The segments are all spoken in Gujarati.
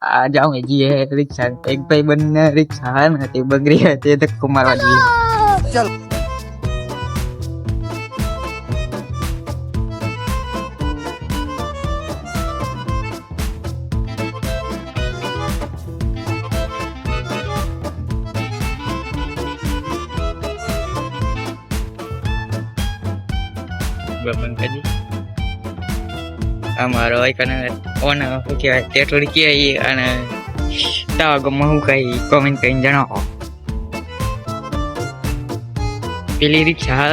આ જાઉં હજી એ રિક્ષા એક ભાઈ બંને રિક્ષા હતી બગડી હતી ધક્કો મારવા જઈએ. ચલ બંકાજી અમારો એક ઓન શું કહેવાય ટેટોડી કહેવાય અને તાવા ગમમાં શું કઈ કોમેન્ટ કરીને જણાવો. પેલી રિક્ષા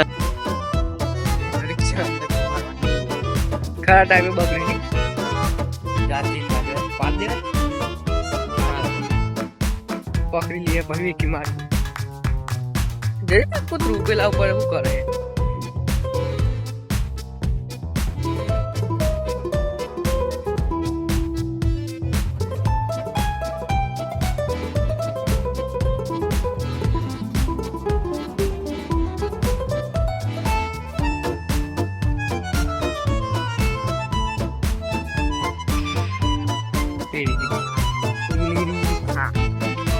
ખરા ટાઈમે બગડી પકડી લઈએ પછી કી માર જઈ કૂતરું પેલા ઉપર શું કરે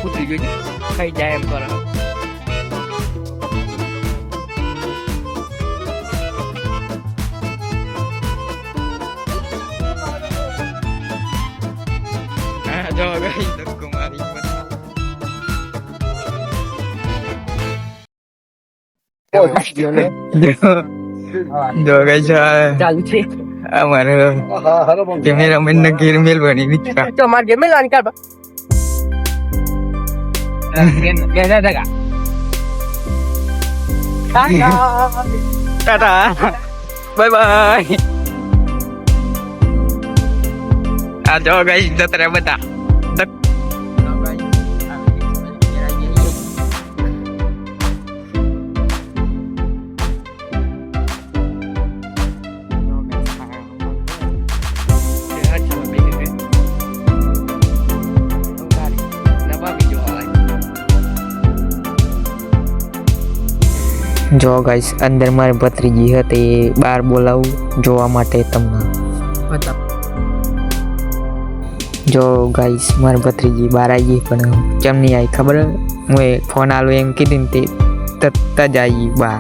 કૂતરી જોઈ ખાઈ જાય એમ કરે જો ગઈ ધક્કો મારી જો ગઈ ચાલુ છે અમારે કેમેરામેન ને ઘેર મેલવાની રિક્ષા તો માર ગેમે લાની કાઢ કેસા ટકા ટાટા બાય બાય. આ જો ગઈ જતા રહ્યા બધા. જો ગાઈસ અંદર મારી ભત્રીજી હતી બહાર બોલાવું જોવા માટે તમને. જો ગાઈસ મારી ભત્રીજી બહાર આવી પણ કેમ નહીં આવી ખબર હું ફોન આલો એમ કીધું ને તે તરત જ આવી બહાર.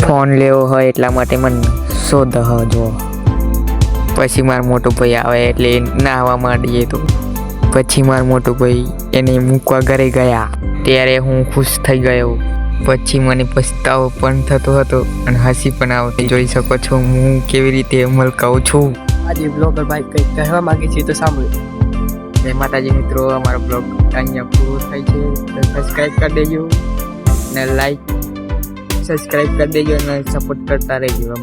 ફોન લેવો હોય એટલા માટે મને શોધ હ જો. પછી મારો મોટો ભાઈ આવે એટલે નાહવા માંડીએ તો પછી મારો મોટો ભાઈ એને મૂકવા ઘરે ગયા ત્યારે હું ખુશ થઈ ગયો. પછી મને પસ્તાવો પણ થતો હતો અને હસી પણ આવતી. જોઈ શકો છો હું કેવી રીતે મલકાવું છું. આજે બ્લોગર ભાઈ કંઈક કહેવા માંગે છે તો સાંભળો. જય માતાજી મિત્રો, અમારો બ્લોગ અહીંયા પૂરો થાય છે. સબસ્ક્રાઈબ કરી દેજો અને લાઈક સબસ્ક્રાઈબ કરી દેજો અને સપોર્ટ કરતા રહેજો.